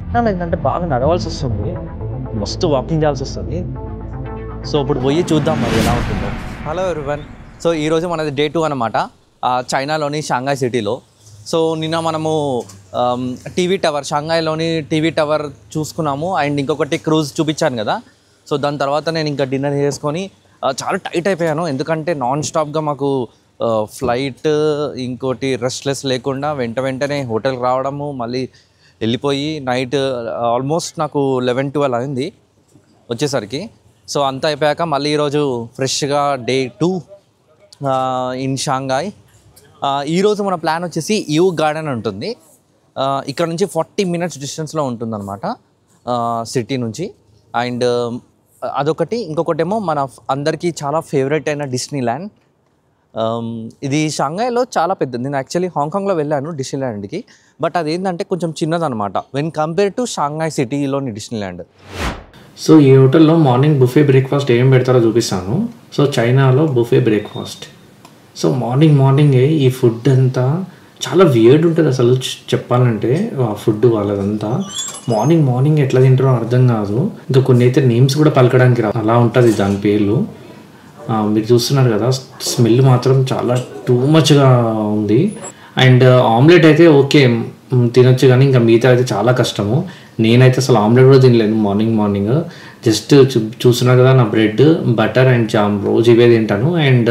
పట్టణం ఏంటంటే బాగా నడవాల్సి వస్తుంది, మస్తు వాకింగ్ చేయాల్సి వస్తుంది. సో ఇప్పుడు పోయి చూద్దాం మరి ఎలా ఉంటుందో. హలో ఎవ్రీవన్, సో ఈరోజు మనది డే 2 అనమాట, చైనాలోని షాంఘాయ్ సిటీలో. సో నిన్న మనము టీవీ టవర్, షాంఘాయ్లోని టీవీ టవర్ చూసుకున్నాము అండ్ ఇంకొకటి క్రూజ్ చూపించాను కదా. సో దాని తర్వాత నేను ఇంకా డిన్నర్ చేసుకొని చాలా టైట్ అయిపోయాను, ఎందుకంటే నాన్ స్టాప్గా మాకు ఫ్లైట్, ఇంకోటి రెస్ట్లెస్ లేకుండా వెంటనే హోటల్కి రావడము, మళ్ళీ వెళ్ళిపోయి నైట్ ఆల్మోస్ట్ నాకు 11-12 అయింది వచ్చేసరికి. సో అంతా అయిపోయాక మళ్ళీ ఈరోజు ఫ్రెష్గా డే 2 ఇన్ షాంఘాయ్. ఈరోజు మన ప్లాన్ వచ్చేసి యూ గార్డెన్ ఉంటుంది, ఇక్కడ నుంచి 40 minutes డిస్టెన్స్లో ఉంటుందన్నమాట సిటీ నుంచి. అండ్ అదొకటి, ఇంకొకటేమో మన అందరికీ చాలా ఫేవరెట్ అయిన డిస్నీ ల్యాండ్. ఇది షాంఘాయ్లో చాలా పెద్దది. నేను యాక్చువల్లీ హాంకాంగ్లో వెళ్ళాను డిస్నీ ల్యాండ్కి, బట్ అదేంటంటే కొంచెం చిన్నదనమాట వెన్ కంపేర్ టు షాంఘాయ్ సిటీలోని డిస్నీ ల్యాండ్. సో ఈ హోటల్లో మార్నింగ్ బుఫే బ్రేక్ఫాస్ట్ ఏం పెడతారో చూపిస్తాను. సో చైనాలో బుఫే బ్రేక్ఫాస్ట్. సో మార్నింగే ఈ ఫుడ్ అంతా చాలా వియర్డ్ ఉంటుంది అసలు చెప్పాలంటే. ఆ ఫుడ్ వాళ్ళదంతా మార్నింగ్ ఎట్లా తింటారో అర్థం కాదు. ఇంకా కొన్ని అయితే నేమ్స్ కూడా పలకడానికి రా, అలా ఉంటుంది దాని పేర్లు. మీరు చూస్తున్నారు కదా, స్మెల్ మాత్రం చాలా టూ మచ్గా ఉంది. అండ్ ఆమ్లెట్ అయితే ఓకే తినొచ్చు, కానీ ఇంకా మిగతా అయితే చాలా కష్టము. నేనైతే అసలు ఆమ్లెట్ కూడా తినలేను మార్నింగ్. జస్ట్ చూస్తున్నారు కదా, నా బ్రెడ్, బటర్ అండ్ జామ్ రోజు ఇవే తింటాను. అండ్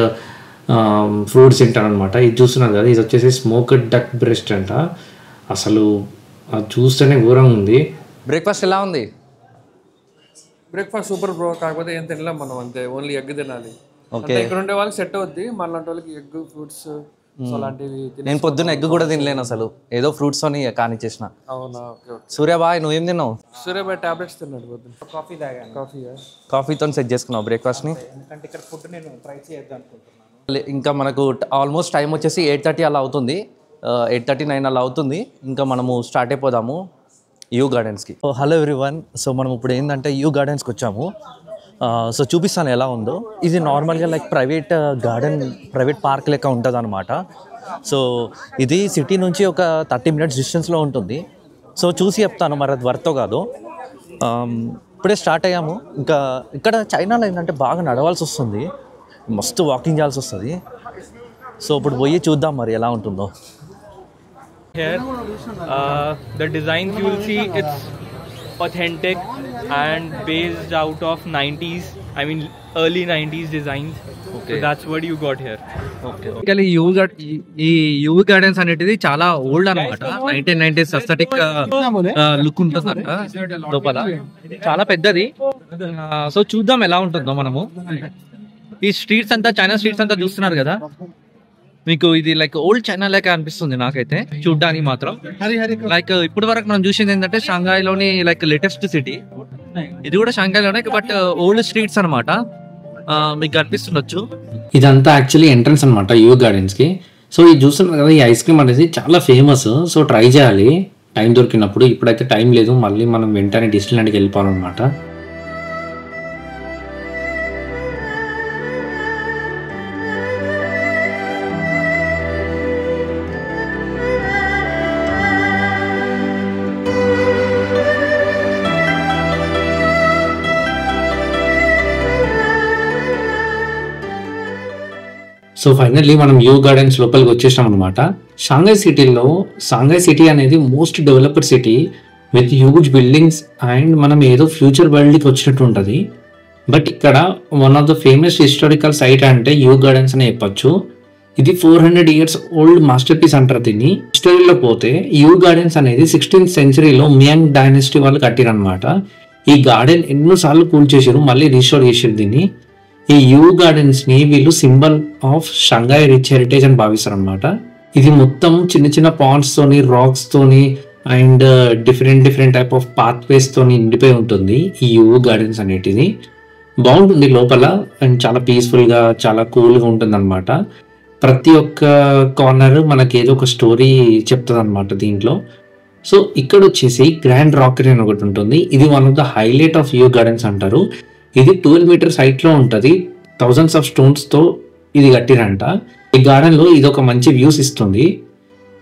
ఫ్రూట్స్ తింటాను అనమాట. ఇది చూస్తున్నారు కదా, ఇది వచ్చేసి స్మోక్డ్ డక్ బ్రెస్ట్ అంట. అసలు అది చూస్తేనే ఘోరంగా ఉంది. బ్రేక్ఫాస్ట్ ఎలా ఉంది? బ్రేక్ఫాస్ట్ సూపర్ బ్రో, కాకపోతే ఏం తినలేం మనం, అంతే ఓన్లీ ఎగ్ తినాలి. ఓకే, ఇక్కడ ఉండే వాళ్ళకి సెట్ అవుద్ది, మనలాంటి వాళ్ళకి ఎగ్, ఫ్రూట్స్ అలాంటివి. నేను పొద్దున్న ఎగ్ కూడా తినలేను అసలు, ఏదో ఫ్రూట్స్ అని కానిచ్చేసిన. అవునా? సూర్యబాయ్ నువ్వేం తిన్నావు? సూర్యబాయ్ టాబ్లెట్స్ తిన్నాడు పొద్దున్న. కాఫీ తాగాను. కాఫీతో సెట్ చేసుకున్నావు బ్రేక్ఫాస్ట్ని? ఎందుకంటే ఇక్కడ ఫుడ్ నేను ట్రై చేద్దాం అనుకుంటున్నాను. ఇంకా మనకు ఆల్మోస్ట్ టైం వచ్చేసి 8:30 అలా అవుతుంది, 8:39 అలా అవుతుంది. ఇంకా మనము స్టార్ట్ అయిపోదాము యూ గార్డెన్స్కి. హలో ఎవ్రీవన్, సో మనం ఇప్పుడు ఏంటంటే యూ గార్డెన్స్కి వచ్చాము. సో చూపిస్తాను ఎలా ఉందో. ఇది నార్మల్గా like private garden, private park లెక్క ఉంటుంది అనమాట. సో ఇది సిటీ నుంచి ఒక 30 minutes డిస్టెన్స్లో ఉంటుంది. సో చూసి చెప్తాను మరి అది వర్తో కాదు. ఇప్పుడే స్టార్ట్ అయ్యాము. ఇంకా ఇక్కడ చైనాలో ఏంటంటే బాగా నడవాల్సి వస్తుంది, మస్తు వాకింగ్ చేయాల్సి వస్తుంది. సో ఇప్పుడు పోయి చూద్దాం మరి ఎలా ఉంటుందో. Here, the designs you will see, it's authentic and based out of 90s, I mean early 90s designs. Okay. So that's what you got here. Okay. ఈ యూ గార్డెన్స్ అనేది చాలా ఓల్డ్ అనమాట, 1990s అస్థెటిక్ లుక్ ఉంటుంది లోపల, చాలా పెద్దది. So చూద్దాం ఎలా ఉంటుందో. మనము ఈ స్ట్రీట్స్ అంతా, చైనా స్ట్రీట్స్ అంతా చూస్తున్నారు కదా, మీకు ఇది లైక్ ఓల్డ్ చైనా లెక్క అనిపిస్తుంది నాకైతే చూడ్డానికి మాత్రం. లైక్ ఇప్పటి వరకు మనం చూసింది ఏంటంటే షాంఘాయ్లోని లైక్ లేటెస్ట్ సిటీ, ఇది కూడా షాంఘాయ్లోనే, బట్ ఓల్డ్ స్ట్రీట్స్ అనమాట, మీకు కనిపిస్తుండొచ్చు. ఇదంతా యాక్చువల్లీ ఎంట్రన్స్ అనమాట యూ గార్డెన్స్కి. సో ఇది చూస్తున్నారు కదా, ఈ ఐస్ క్రీమ్ అనేది చాలా ఫేమస్. సో ట్రై చేయాలి టైం దొరికినప్పుడు. ఇప్పుడైతే టైం లేదు, మళ్ళీ మనం వెంటనే డిస్నీల్యాండ్కి వెళ్ళిపోవాలన్నమాట. సో ఫైనల్లీ మనం యూ గార్డెన్స్ లోపలికి వచ్చేసాం అనమాట. షాంఘాయ్ సిటీ అనేది most developed city with huge buildings. And మనం ఏదో ఫ్యూచర్ వరల్డ్కి వచ్చినట్టు ఉంటుంది. బట్ ఇక్కడ one of the famous historical site అంటే యూ గార్డెన్స్ అని చెప్పొచ్చు. ఇది 400 years ఓల్డ్ మాస్టర్ పీస్ అంటారు దీన్ని. హిస్టరీలో పోతే యూ గార్డెన్స్ అనేది 16th century మియాంగ్ డైనస్టీ వాళ్ళు కట్టిరనమాట. ఈ గార్డెన్ ఎన్నోసార్లు కూల్ చేసారు, మళ్ళీ రీస్టోర్ చేసారు దీన్ని. ఈ యూ గార్డెన్స్ ని వీళ్ళు symbol of Shanghai rich heritage అని భావిస్తారు అనమాట. ఇది మొత్తం చిన్న పాండ్స్ తోని, రాక్స్ తోని and different type of pathways తోని నిండిపోయి ఉంటుంది ఈ యూ గార్డెన్స్ అనేటిది. బాగుంటుంది లోపల అండ్ చాలా పీస్ఫుల్ గా, చాలా కూల్ గా ఉంటుంది అనమాట. ప్రతి ఒక్క కార్నర్ మనకి ఏదో ఒక స్టోరీ చెప్తుంది అనమాట దీంట్లో. సో ఇక్కడ వచ్చేసి గ్రాండ్ రాకరీ అని ఒకటి ఉంటుంది. ఇది one of the highlight of you gardens అంటారు. ఇది 12 meters హైట్ లో ఉంటుంది. థౌజండ్స్ ఆఫ్ స్టోన్స్ తో ఇది కట్టిరంట. ఈ గార్డెన్ లో ఇది ఒక మంచి వ్యూస్ ఇస్తుంది.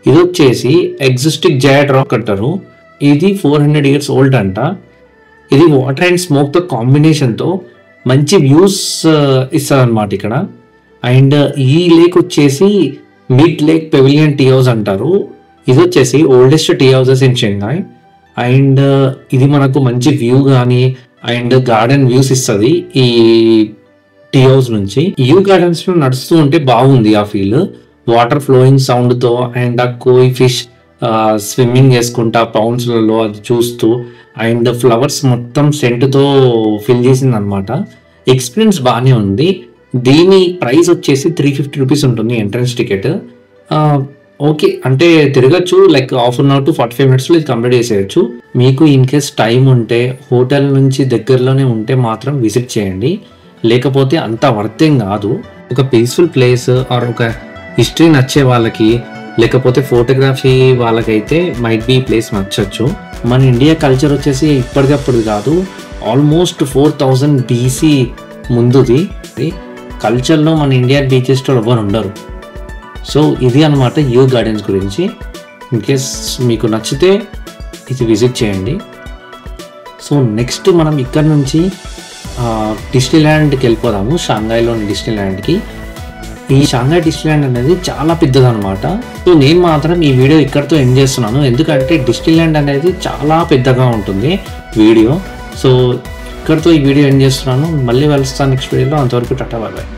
ఇది వచ్చేసి ఎగ్జిస్టిక్ జైంట్ రాక్ అంటారు. ఇది 400 years ఓల్డ్ అంట. ఇది వాటర్ అండ్ స్మోక్తో కాంబినేషన్తో మంచి వ్యూస్ ఇస్తుంది అనమాట ఇక్కడ. అండ్ ఈ లేక్ వచ్చేసి mid lake pavilion tea house అంటారు. ఇది వచ్చేసి oldest tea houses in Shanghai. And ఇది మనకు మంచి వ్యూ కానీ అండ్ గార్డెన్ వ్యూస్ ఇస్తుంది ఈ టీ హౌస్ నుంచి. యూ గార్డెన్స్ లో నడుస్తూ ఉంటే బాగుంది ఆ ఫీల్, వాటర్ ఫ్లోయింగ్ సౌండ్తో అండ్ ఆ కోయి ఫిష్ స్విమ్మింగ్ చేసుకుంటా పౌండ్స్లలో అది చూస్తూ అండ్ ఫ్లవర్స్ మొత్తం సెంట్తో ఫిల్ చేసింది అనమాట. ఎక్స్పీరియన్స్ బాగానే ఉంది. దీని ప్రైస్ వచ్చేసి 350 రూపీస్ ఉంటుంది ఎంట్రన్స్ టికెట్. ఓకే అంటే తిరగచ్చు, like half an hour to 45 minutesలో ఇది కంప్లీట్ చేసేయచ్చు. మీకు ఇన్ కేస్ టైం ఉంటే హోటల్ నుంచి దగ్గరలోనే ఉంటే మాత్రం విజిట్ చేయండి, లేకపోతే అంత వర్తేం కాదు. ఒక పీస్ఫుల్ ప్లేస్ ఆర్ ఒక హిస్టరీ నచ్చే వాళ్ళకి లేకపోతే ఫోటోగ్రఫీ వాళ్ళకైతే మైట్ బి ప్లేస్ నచ్చచ్చు. మన ఇండియా కల్చర్ వచ్చేసి ఇప్పటికప్పుడు కాదు, ఆల్మోస్ట్ 4000 BC ముందుది. కల్చర్లో మన ఇండియన్ బీచెస్లో ఎవరు ఉండరు. సో ఇది అనమాట యూ గార్డెన్స్ గురించి. ఇన్ కేస్ మీకు నచ్చితే ఇది విజిట్ చేయండి. సో నెక్స్ట్ మనం ఇక్కడ నుంచి డిస్నీల్యాండ్కి వెళ్ళిపోదాము, షాంఘాయ్లోని డిస్నీల్యాండ్కి. ఈ షాంఘాయ్ డిస్నీల్యాండ్ అనేది చాలా పెద్దదన్నమాట. సో నేను మాత్రం ఈ వీడియో ఇక్కడితో ఎండ్ చేస్తున్నాను, ఎందుకంటే డిస్నీల్యాండ్ అనేది చాలా పెద్దగా ఉంటుంది వీడియో. సో ఇక్కడితో ఈ వీడియో ఎండ్ చేస్తున్నాను. మళ్ళీ కలుస్తాను నెక్స్ట్ వీడియోలో. అంతవరకు టాటా బాయ్ బాయ్.